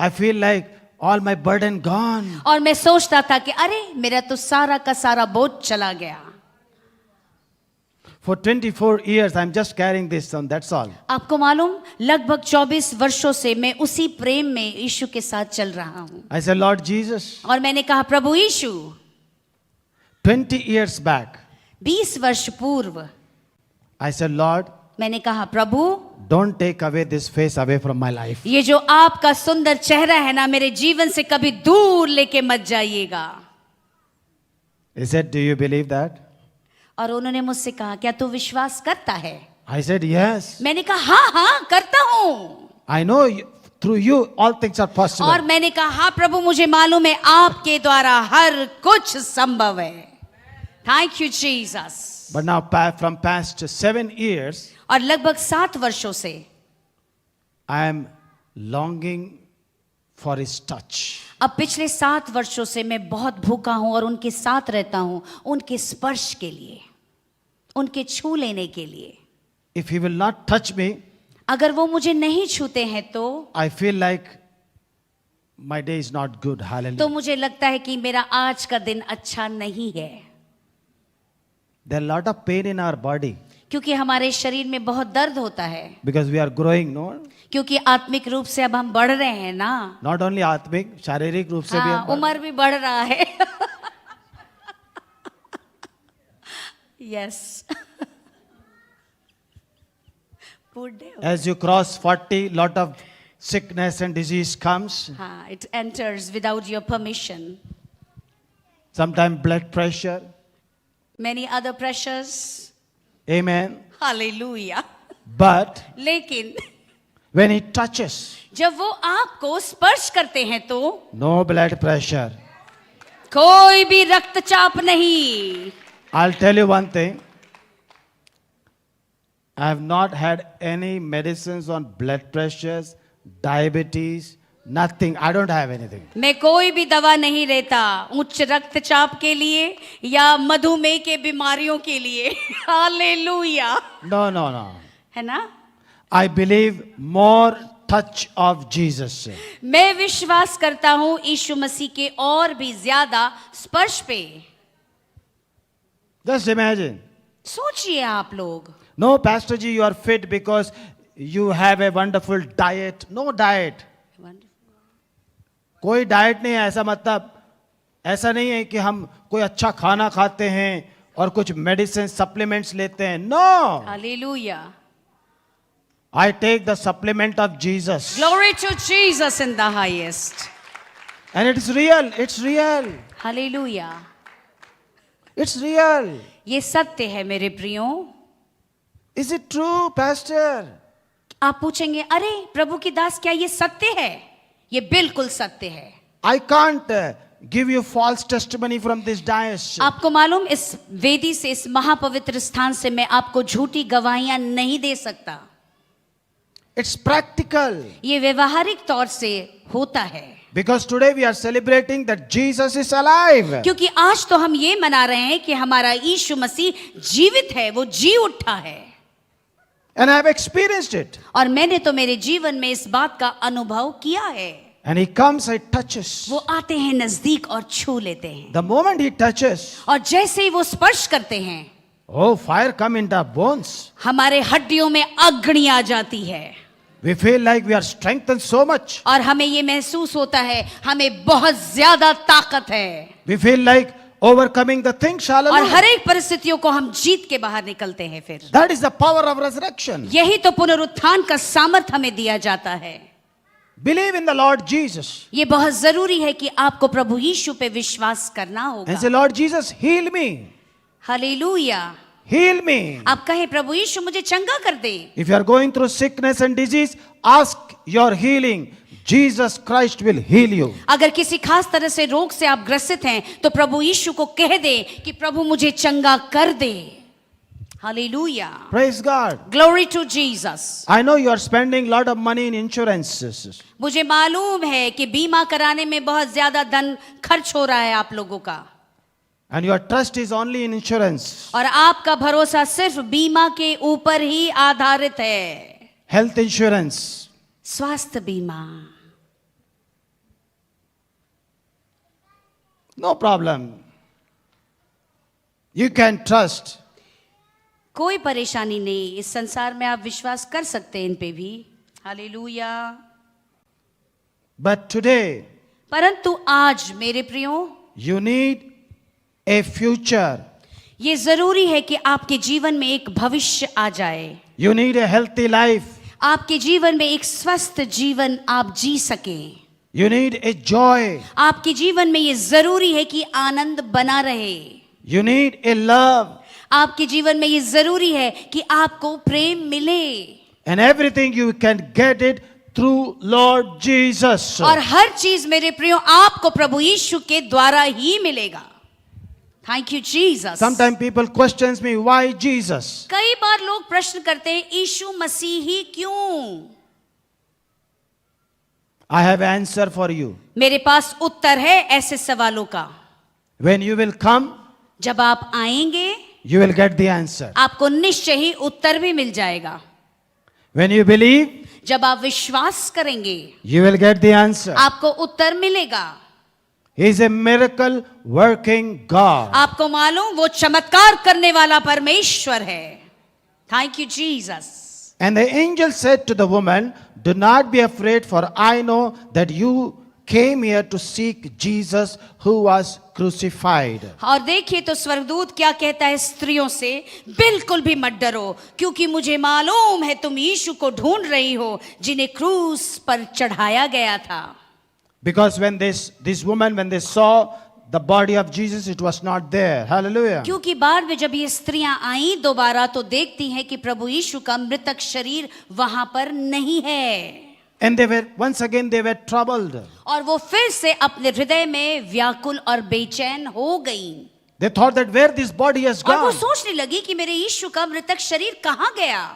I feel like all my burden gone. और मैं सोचता था कि अरे मेरा तो सारा का सारा बोझ चला गया। For 24 years, I'm just carrying this on, that's all. आपको मालूम, लगभग 24 वर्षों से मैं उसी प्रेम में यीशु के साथ चल रहा हूँ। I said, Lord Jesus, और मैंने कहा, प्रभु यीशु, 20 years back, 20 वर्ष पूर्व I said, Lord, मैंने कहा, प्रभु don't take away this face away from my life. ये जो आपका सुंदर चेहरा है ना, मेरे जीवन से कभी दूर लेके मत जाइएगा। He said, do you believe that? और उन्होंने मुझसे कहा, क्या तू विश्वास करता है? I said, yes. मैंने कहा, हाँ हाँ करता हूँ। I know through you all things are possible. और मैंने कहा, हाँ प्रभु, मुझे मालूम है आपके द्वारा हर कुछ संभव है। Thank you Jesus. But now from past 7 years, और लगभग 7 वर्षों से I am longing for his touch. अब पिछले 7 वर्षों से मैं बहुत भूखा हूं और उनके साथ रहता हूं, उनके स्पर्श के लिए, उनके छू लेने के लिए। If he will not touch me, अगर वो मुझे नहीं छूते हैं तो I feel like my day is not good. Hallelujah. तो मुझे लगता है कि मेरा आज का दिन अच्छा नहीं है। There are a lot of pain in our body क्योंकि हमारे शरीर में बहुत दर्द होता है, because we are growing, no? क्योंकि आत्मिक रूप से अब हम बढ़ रहे हैं ना। Not only आत्मिक, शारीरिक रूप से भी हाँ, हम बढ़- उम्र भी बढ़ रहा है। Yes. As you cross 40, lot of sickness and disease comes. हाँ, it enters without your permission. Sometimes blood pressure. Many other pressures. Amen. Hallelujah. But लेकिन when he touches, जब वो आपको स्पर्श करते हैं तो no blood pressure. कोई भी रक्तचाप नहीं। I'll tell you one thing. I have not had any medicines on blood pressures, diabetes, nothing. I don't have anything. मैं कोई भी दवा नहीं लेता उच्च रक्तचाप के लिए या मधुमेह के बीमारियों के लिए। हालेलुया। No, no, no. है ना? I believe more touch of Jesus. मैं विश्वास करता हूं यीशु मसीह के और भी ज्यादा स्पर्श पे। Just imagine. सोचिए आप लोग। No, Pastor Ji, you are fit because you have a wonderful diet. No diet. कोई डाइट नहीं है, ऐसा मतलब ऐसा नहीं है कि हम कोई अच्छा खाना खाते हैं और कुछ मेडिसिन सप्लीमेंट्स लेते हैं. No, hallelujah. I take the supplement of Jesus. Glory to Jesus in the highest. And it is real. It's real. Hallelujah. It's real. ये सत्य है मेरे प्रियो। Is it true, Pastor? आप पूछेंगे, अरे प्रभु की दास क्या ये सत्य है? ये बिल्कुल सत्य है। I can't give you false testimony from this dais. आपको मालूम, इस वेदी से, इस महापवित्र स्थान से मैं आपको झूठी गवाहियां नहीं दे सकता। It's practical. ये व्यवहारिक तौर से होता है। Because today we are celebrating that Jesus is alive. क्योंकि आज तो हम ये मना रहे हैं कि हमारा यीशु मसीह जीवित है, वो जी उठा है। And I have experienced it. और मैंने तो मेरे जीवन में इस बात का अनुभव किया है। And he comes, he touches. वो आते हैं नजदीक और छू लेते हैं। The moment he touches, और जैसे ही वो स्पर्श करते हैं, oh, fire come into our bones. हमारे हड्डियों में अग्नि आ जाती है। We feel like we are strengthened so much. और हमें ये महसूस होता है हमें बहुत ज्यादा ताकत है। We feel like overcoming the things. और Hallelujah. हर एक परिस्थितियों को हम जीत के बाहर निकलते हैं। फिर That is the power of resurrection. यही तो पुनरुत्थान का सामर्थ हमें दिया जाता है। Believe in the Lord Jesus. ये बहुत जरूरी है कि आपको प्रभु यीशु पे विश्वास करना And होगा। say, Lord Jesus, heal me. Hallelujah. Heal me. आप कहे, प्रभु यीशु मुझे चंगा कर दे। If you are going through sickness and disease, ask your healing. Jesus Christ will heal you. अगर किसी खास तरह से रोग से आप ग्रसित हैं तो प्रभु यीशु को कह दे कि प्रभु मुझे चंगा कर दे। Hallelujah. Praise God. Glory to Jesus. I know you are spending a lot of money in insurances. मुझे मालूम है कि बीमा कराने में बहुत ज्यादा धन खर्च हो रहा है आप लोगों का। And your trust is only in insurance. और आपका भरोसा सिर्फ बीमा के ऊपर ही आधारित है। Health insurance. स्वास्थ्य बीमा। No problem. You can trust. कोई परेशानी नहीं, इस संसार में आप विश्वास कर सकते हैं इन पे भी। हालेलुया। But today, परंतु आज मेरे प्रियो, you need a future. ये जरूरी है कि आपके जीवन में एक भविष्य आ जाए। You need a healthy life. आपके जीवन में एक स्वस्थ जीवन आप जी सकें। You need a joy. आपके जीवन में ये जरूरी है कि आनंद बना रहे। You need a love. आपके जीवन में ये जरूरी है कि आपको प्रेम मिले। And everything you can get it through Lord Jesus. और हर चीज मेरे प्रियो आपको प्रभु यीशु के द्वारा ही मिलेगा। Thank you Jesus. Sometimes people questions me, why Jesus? कई बार लोग प्रश्न करते हैं, यीशु मसीह ही क्यों? I have answer for you. मेरे पास उत्तर है ऐसे सवालों का। When you will come, जब आप आएंगे you will get the answer. आपको निश्चय ही उत्तर भी मिल जाएगा। When you believe, जब आप विश्वास करेंगे you will get the answer. आपको उत्तर मिलेगा। He is a miracle working God. आपको मालूम वो चमत्कार करने वाला परमेश्वर है। Thank you Jesus. And the angel said to the woman, do not be afraid, for I know that you came here to seek Jesus who was crucified. और देखिए तो स्वर्गदूत क्या कहता है स्त्रियों से, बिल्कुल भी मत डरो, क्योंकि मुझे मालूम है तुम यीशु को ढूंढ रही हो जिन्हें क्रूस पर चढ़ाया गया था। Because when this woman, when they saw the body of Jesus, it was not there. Hallelujah. क्योंकि बाद में जब ये स्त्रियां आई दोबारा तो देखती हैं कि प्रभु यीशु का मृतक शरीर वहां पर नहीं है। And once again they were troubled. और वो फिर से अपने हृदय में व्याकुल और बेचैन हो गई। They thought that where this body has और वो gone. सोचने लगी कि मेरे यीशु का मृतक शरीर कहाँ गया।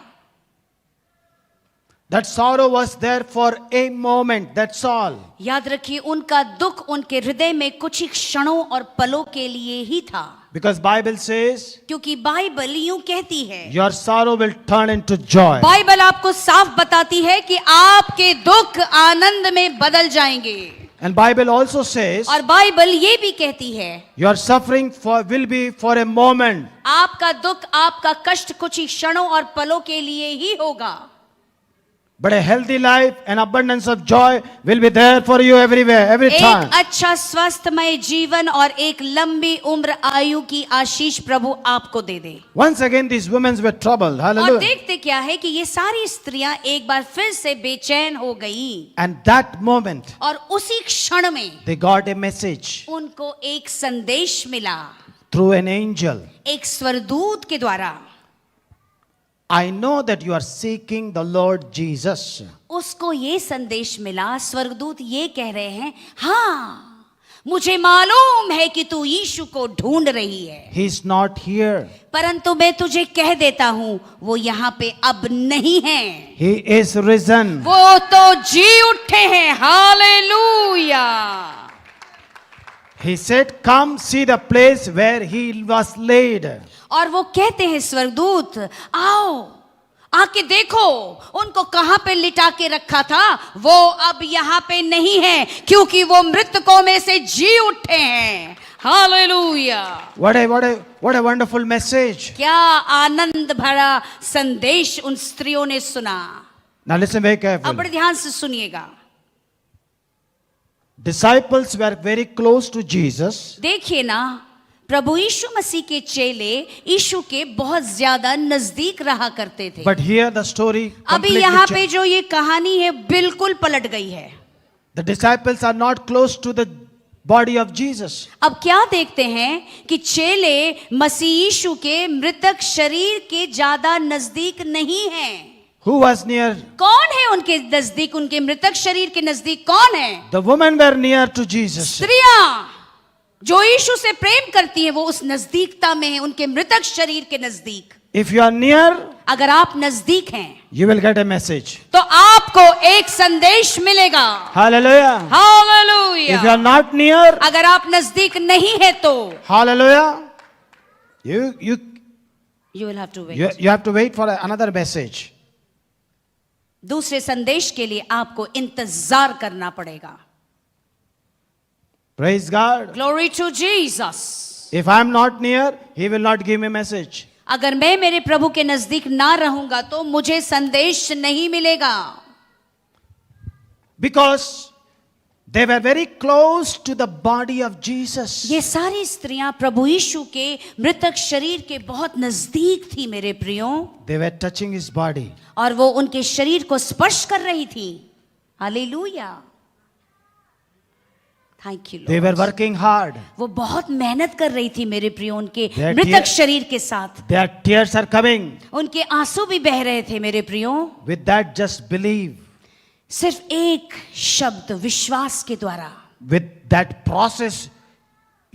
That sorrow was there for a moment, that's all. याद रखिए, उनका दुख उनके हृदय में कुछ ही क्षणों और पलों के लिए ही था, Because Bible says, क्योंकि बाइबल यूं कहती है, your sorrow will turn into joy. Bible आपको साफ बताती है कि आपके दुख आनंद में बदल जाएंगे। And Bible also says, और बाइबल ये भी कहती है, your suffering will be for a moment. आपका दुख, आपका कष्ट कुछ ही क्षणों और पलों के लिए ही होगा, But a healthy life and abundance of joy will be there for you everywhere, every time. एक अच्छा स्वस्थमय जीवन और एक लंबी उम्र आयु की आशीष प्रभु आपको दे दे। Once again, these women were troubled. और Hallelujah. देखते क्या है कि ये सारी स्त्रियां एक बार फिर से बेचैन हो गई, And that moment, और उसी क्षण में they got a message उनको एक संदेश मिला, through an angel. एक स्वर्गदूत के द्वारा। I know that you are seeking the Lord Jesus. उसको ये संदेश मिला, स्वर्गदूत ये कह रहे हैं, हाँ मुझे मालूम है कि तू यीशु को ढूंढ रही है, He is not here. परंतु मैं तुझे कह देता हूं वो यहाँ पे अब नहीं है, He is risen. वो तो जी उठे हैं। Hallelujah. He said, come see the place where he was laid. और वो कहते हैं स्वर्गदूत, आओ आके देखो उनको कहां पे लिटा के रखा था, वो अब यहाँ पे नहीं है, क्योंकि वो मृतकों में से जी उठे हैं। Hallelujah. What a wonderful message. क्या आनंद भरा संदेश उन स्त्रियों ने सुना। Now listen very अब carefully. बड़े ध्यान से सुनिएगा। Disciples were very close to Jesus. देखिए ना, प्रभु यीशु मसीह के चेले यीशु के बहुत ज्यादा नजदीक रहा करते थे, But here the story अभी completely यहाँ पे changed. जो ये कहानी है बिल्कुल पलट गई है। The disciples are not close to the body of Jesus. अब क्या देखते हैं कि चेले मसीह यीशु के मृतक शरीर के ज्यादा नजदीक नहीं हैं। Who was near? कौन है उनके नजदीक, उनके मृतक शरीर के नजदीक कौन है? The women were near to Jesus. स्त्रियां जो यीशु से प्रेम करती हैं, वो उस नजदीकता में है, उनके मृतक शरीर के नजदीक। If you are near, अगर आप नजदीक हैं you will get a message. तो आपको एक संदेश मिलेगा। Hallelujah. If you hallelujah. are not near, अगर आप नजदीक नहीं है तो hallelujah, you you will have to wait। you have to wait for another message. दूसरे संदेश के लिए आपको इंतजार करना पड़ेगा। Praise God. Glory to Jesus. If I am not near, He will not give me message. अगर मैं मेरे प्रभु के नजदीक ना रहूंगा तो मुझे संदेश नहीं मिलेगा, Because they were very close to the body of Jesus. ये सारी स्त्रियां प्रभु यीशु के मृतक शरीर के बहुत नजदीक थी मेरे प्रियो, They were touching His body. और वो उनके शरीर को स्पर्श कर रही थी। Hallelujah. Thank you They were working hard. वो बहुत मेहनत कर रही थी मेरे प्रियो, उनके Their मृतक tears- शरीर के साथ। Their tears are coming. उनके आंसू भी बह रहे थे मेरे प्रियो। With that, just believe. सिर्फ एक शब्द विश्वास के द्वारा, With that process,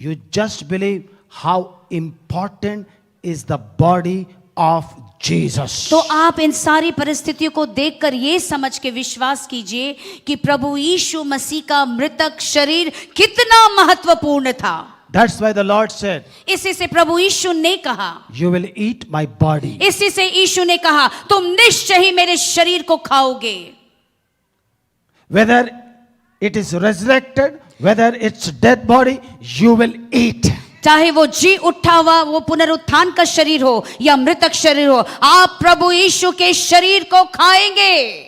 you just believe how important is the body of Jesus. तो आप इन सारी परिस्थितियों को देखकर ये समझ के विश्वास कीजिए कि प्रभु यीशु मसीह का मृतक शरीर कितना महत्वपूर्ण था। That's why the Lord said, इसी से प्रभु यीशु ने कहा, you will eat my body. इसी से यीशु ने कहा, तुम निश्चय ही मेरे शरीर को खाओगे। Whether it is resurrected, whether it's dead body, you will eat. चाहे वो जी उठा हुआ वो पुनरुत्थान का शरीर हो या मृतक शरीर हो, आप प्रभु यीशु के शरीर को खाएंगे,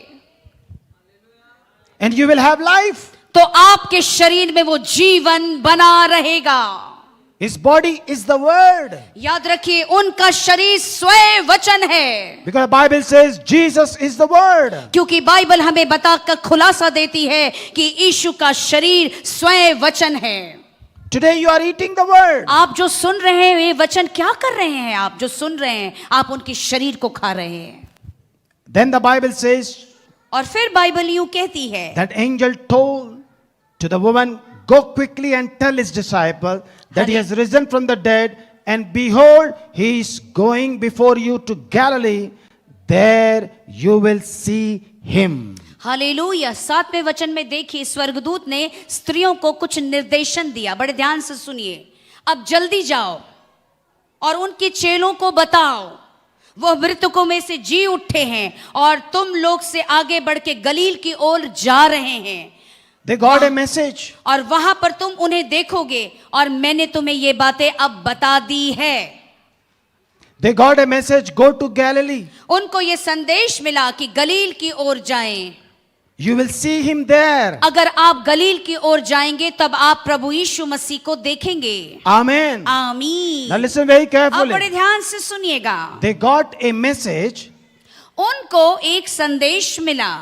And you will have life. तो आपके शरीर में वो जीवन बना रहेगा। His body is the word. याद रखिए, उनका शरीर स्वयं वचन है, Because the Bible says Jesus is the word. क्योंकि बाइबल हमें बताकर खुलासा देती है कि यीशु का शरीर स्वयं वचन है। Today you are eating the word. आप जो सुन रहे हैं ये वचन क्या कर रहे हैं? आप जो सुन रहे हैं आप उनके शरीर को खा रहे हैं। Then the Bible says और फिर बाइबल यूं कहती है, that angel told to the woman, go quickly and tell his disciple that he has risen from the dead, and behold, he is going before you to Galilee. There you will see him. Hallelujah. 7वें वचन में देखिए, स्वर्गदूत ने स्त्रियों को कुछ निर्देशन दिया। बड़े ध्यान से सुनिए। अब जल्दी जाओ और उनके चेलों को बताओ, वो मृतकों में से जी उठे हैं और तुम लोग से आगे बढ़ के गलील की ओर जा रहे हैं। They got a message. और वहां पर तुम उन्हें देखोगे और मैंने तुम्हें ये बातें अब बता दी है। They got a message, go to Galilee. उनको ये संदेश मिला कि गलील की ओर जाएं। You will see him there. अगर आप गलील की ओर जाएंगे तब आप प्रभु यीशु मसीह को देखेंगे। Amen. आमीन। Now listen very अब बड़े carefully. ध्यान से सुनिएगा। They got a message, उनको एक संदेश मिला।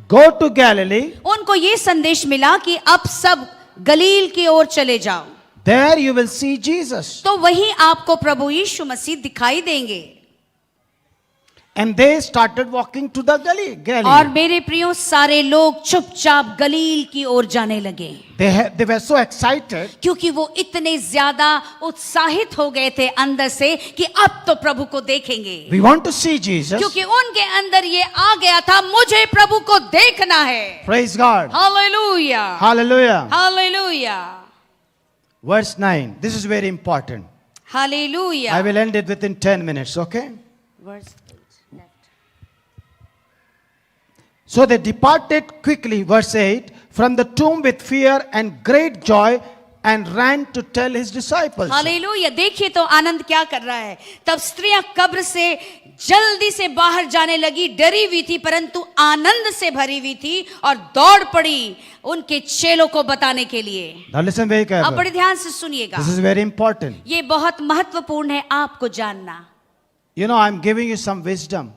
go to Galilee. उनको ये संदेश मिला कि अब सब गलील की ओर चले जाओ, There you will see Jesus. तो वहीं आपको प्रभु यीशु मसीह दिखाई देंगे। And they started walking to the और Galilee. मेरे प्रियो, सारे लोग चुपचाप गलील की ओर जाने लगे, They were so excited. क्योंकि वो इतने ज्यादा उत्साहित हो गए थे अंदर से कि अब तो प्रभु को देखेंगे। We want to see Jesus. क्योंकि उनके अंदर ये आ गया था, मुझे प्रभु को देखना है। Praise God. Hallelujah, Hallelujah. Hallelujah, Verse 9. This is very important. Hallelujah. I will end it within 10 minutes, okay? So they departed quickly, verse 8, from the tomb with fear and great joy and ran to tell his disciples. Hallelujah. देखिए तो आनंद क्या कर रहा है। तब स्त्रियां कब्र से जल्दी से बाहर जाने लगी, डरी हुई थी परंतु आनंद से भरी हुई थी और दौड़ पड़ी उनके चेलों को बताने के लिए। Now listen very अब carefully. बड़े ध्यान से सुनिएगा, This is very important. ये बहुत महत्वपूर्ण है आपको जानना। You know, I'm giving you some wisdom.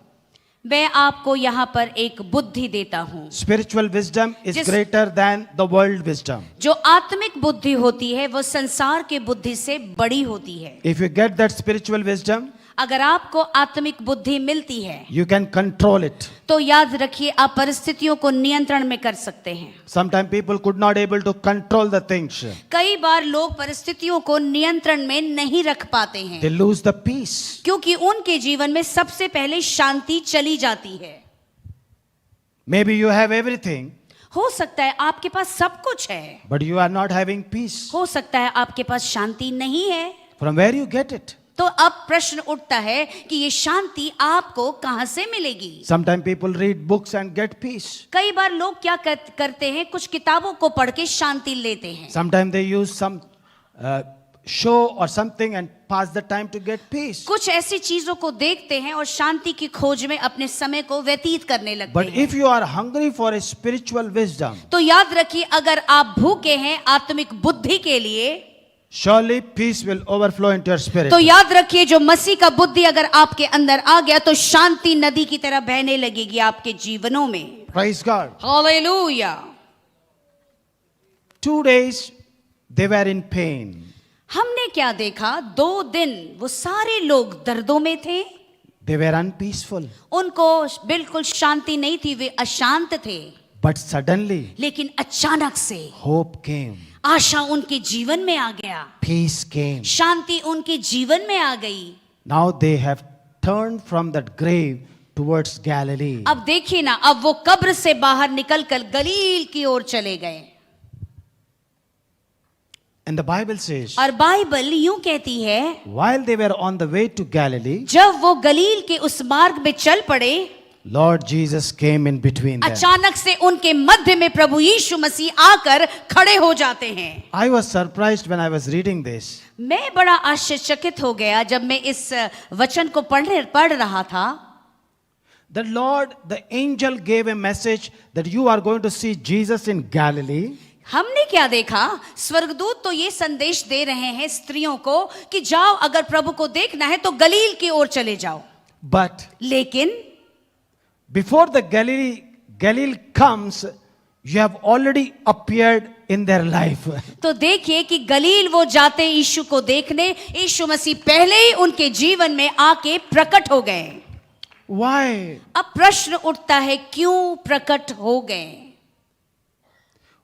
मैं आपको यहाँ पर एक बुद्धि देता हूँ। Spiritual wisdom is Just- greater than the world wisdom. जो आत्मिक बुद्धि होती है वो संसार के बुद्धि से बड़ी होती है। If you get that spiritual wisdom, अगर आपको आत्मिक बुद्धि मिलती है you can control it. तो याद रखिए आप परिस्थितियों को नियंत्रण में कर सकते हैं। Sometimes people could not able to control the things. कई बार लोग परिस्थितियों को नियंत्रण में नहीं रख पाते हैं, They lose the peace. क्योंकि उनके जीवन में सबसे पहले शांति चली जाती है। Maybe you have everything, हो सकता है आपके पास सब कुछ है, but you are not having peace. हो सकता है आपके पास शांति नहीं है। From where you get it? तो अब प्रश्न उठता है कि ये शांति आपको कहां से मिलेगी। Sometimes people read books and get peace. कई बार लोग क्या करते हैं, कुछ किताबों को पढ़ के शांति लेते हैं। Sometimes they use some show or something and pass the time to get peace. कुछ ऐसी चीजों को देखते हैं और शांति की खोज में अपने समय को व्यतीत करने लगते But हैं। if you are hungry for a spiritual wisdom, तो याद रखिए, अगर आप भूखे हैं आत्मिक बुद्धि के लिए, surely peace will overflow into your spirit. तो याद रखिए जो मसीह का बुद्धि अगर आपके अंदर आ गया तो शांति नदी की तरह बहने लगेगी आपके जीवनों में। Praise God. Hallelujah. 2 days they were in pain. हमने क्या देखा, 2 दिन वो सारे लोग दर्दों में थे, They were unpeaceful. उनको बिल्कुल शांति नहीं थी, वे अशांत थे। But suddenly लेकिन अचानक से hope came. आशा उनके जीवन में आ गया, Peace came. शांति उनके जीवन में आ गई। Now they have turned from that grave towards Galilee. अब देखिए ना, अब वो कब्र से बाहर निकलकर गलील की ओर चले गए। And the Bible says, और बाइबल यूं कहती है, while they were on the way to Galilee, जब वो गलील के उस मार्ग में चल पड़े, Lord Jesus came in between them. अचानक से उनके मध्य में प्रभु यीशु मसीह आकर खड़े हो जाते हैं। I was surprised when I was reading this. मैं बड़ा आश्चर्यचकित हो गया जब मैं इस वचन को पढ़ रहा था। The Lord, the angel gave a message that you are going to see Jesus in Galilee. हमने क्या देखा, स्वर्गदूत तो ये संदेश दे रहे हैं स्त्रियों को कि जाओ, अगर प्रभु को देखना है तो गलील की ओर चले जाओ। But लेकिन before the Galilee comes, you have already appeared in their life. तो देखिए कि गलील वो जाते यीशु को देखने, यीशु मसीह पहले ही उनके जीवन में आके प्रकट हो गए। Why? अब प्रश्न उठता है, क्यों प्रकट हो गए?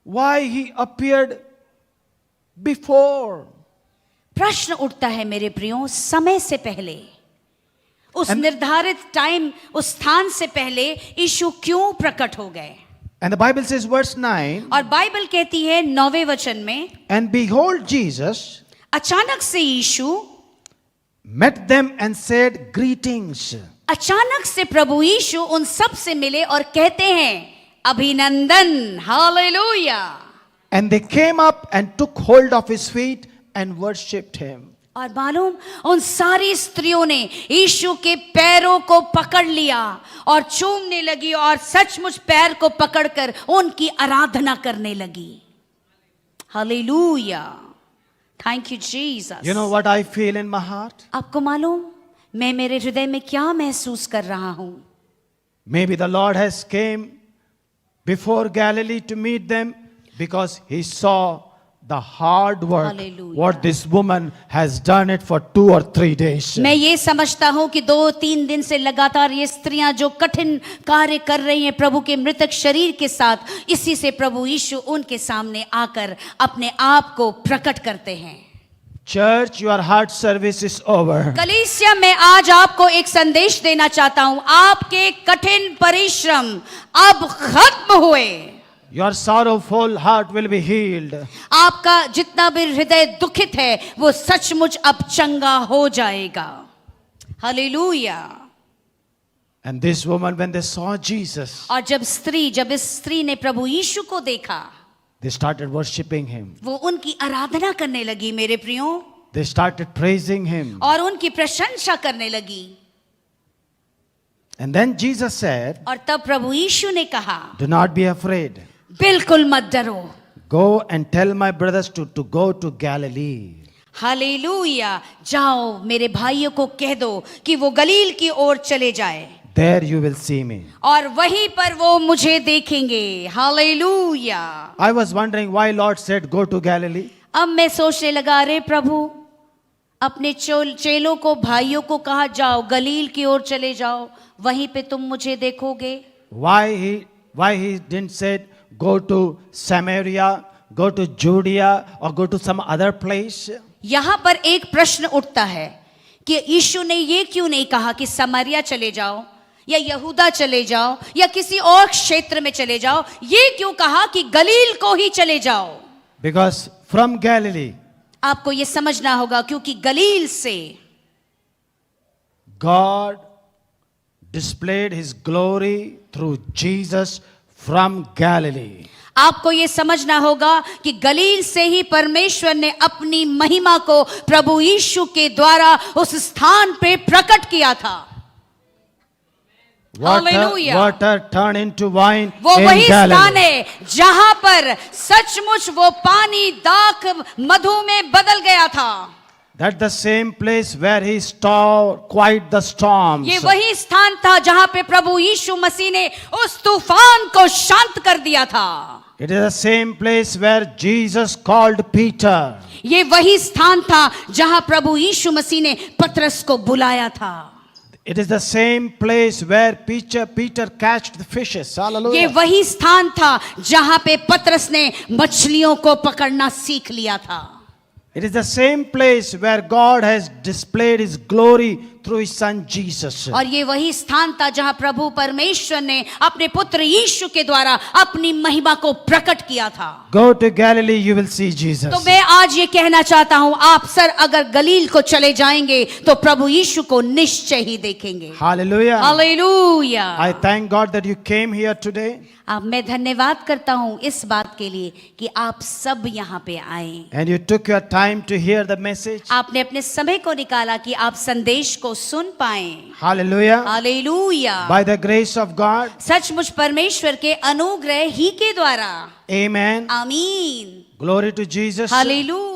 Why he appeared before? प्रश्न उठता है मेरे प्रियो, समय से पहले। उस निर्धारित टाइम, उस स्थान से पहले यीशु क्यों प्रकट हो गए? And the Bible says, verse 9, और बाइबल कहती है 9वें वचन में, and behold, Jesus अचानक से यीशु, met them and said, greetings. अचानक से प्रभु यीशु उन सब से मिले और कहते हैं अभिनंदन, hallelujah. And they came up and took hold of his feet and worshipped him. और मालूम, उन सारी स्त्रियों ने यीशु के पैरों को पकड़ लिया और चूमने लगी और सचमुच पैर को पकड़कर उनकी आराधना करने लगी। Hallelujah, thank you Jesus. You know what I feel in my heart? आपको मालूम मैं मेरे हृदय में क्या महसूस कर रहा हूं? Maybe the Lord has came before Galilee to meet them because he saw the hard work, Hallelujah. what this woman has done it for 2 or 3 days. मैं ये समझता हूं कि 2-3 दिन से लगातार ये स्त्रियां जो कठिन कार्य कर रही हैं प्रभु के मृतक शरीर के साथ, इसी से प्रभु यीशु उनके सामने आकर अपने आप को प्रकट करते हैं। Church, your heart service is over. कलीसिया, मैं आज आपको एक संदेश देना चाहता हूं, आपके कठिन परिश्रम अब खत्म हुए। Your sorrowful heart will be healed. आपका जितना भी हृदय दुखित है वो सचमुच अब चंगा हो जाएगा। Hallelujah. And this woman, when they saw Jesus, और जब इस स्त्री ने प्रभु यीशु को देखा, they started worshiping him. वो उनकी आराधना करने लगी मेरे प्रियो, They started praising him. और उनकी प्रशंसा करने लगी। And then Jesus said, और तब प्रभु यीशु ने कहा, do not be afraid. बिल्कुल मत डरो। Go and tell my brothers to go to Galilee. Hallelujah, जाओ मेरे भाइयों को कह दो कि वो गलील की ओर चले जाए। There you will see me. और वहीं पर वो मुझे देखेंगे। Hallelujah. I was wondering why Lord said go to Galilee. अब मैं सोचने लगा, अरे प्रभु अपने चेलों को, भाइयों को कहा जाओ गलील की ओर चले जाओ, वहीं पे तुम मुझे देखोगे। Why he didn't say go to Samaria, go to Judea or go to some other place? यहाँ पर एक प्रश्न उठता है कि यीशु ने ये क्यों नहीं कहा कि समरिया चले जाओ या यहूदा चले जाओ या किसी और क्षेत्र में चले जाओ, ये क्यों कहा कि गलील को ही चले जाओ? Because from Galilee, आपको ये समझना होगा, क्योंकि गलील से God displayed his glory through Jesus from Galilee. आपको ये समझना होगा कि गलील से ही परमेश्वर ने अपनी महिमा को प्रभु यीशु के द्वारा उस स्थान पे प्रकट किया था। Water turned into wine वो in वही स्थान Galilee. है जहां पर सचमुच वो पानी दाख मधु में बदल गया था। That's the same place where he quiet the storms. ये वही स्थान था जहां पे प्रभु यीशु मसीह ने उस तूफान को शांत कर दिया था। It is the same place where Jesus called Peter. ये वही स्थान था जहां प्रभु यीशु मसीह ने पतरस को बुलाया था। It is the same place where Peter catched the fishes. ये Hallelujah. वही स्थान था जहां पे पतरस ने मछलियों को पकड़ना सीख लिया था। It is the same place where God has displayed his glory through his son Jesus. और ये वही स्थान था जहां प्रभु परमेश्वर ने अपने पुत्र यीशु के द्वारा अपनी महिमा को प्रकट किया था। Go to Galilee, you will see Jesus. तो मैं आज ये कहना चाहता हूं, आप सर अगर गलील को चले जाएंगे तो प्रभु यीशु को निश्चय ही देखेंगे। Hallelujah. Hallelujah. I thank God that you came here today. अब मैं धन्यवाद करता हूं इस बात के लिए कि आप सब यहाँ पे आए। And you took your time to hear the message. आपने अपने समय को निकाला कि आप संदेश को सुन पाएं। Hallelujah. Hallelujah. By the grace of God. सचमुच परमेश्वर के अनुग्रह ही के द्वारा। Amen. आमीन। Glory to Jesus. हालेलुया।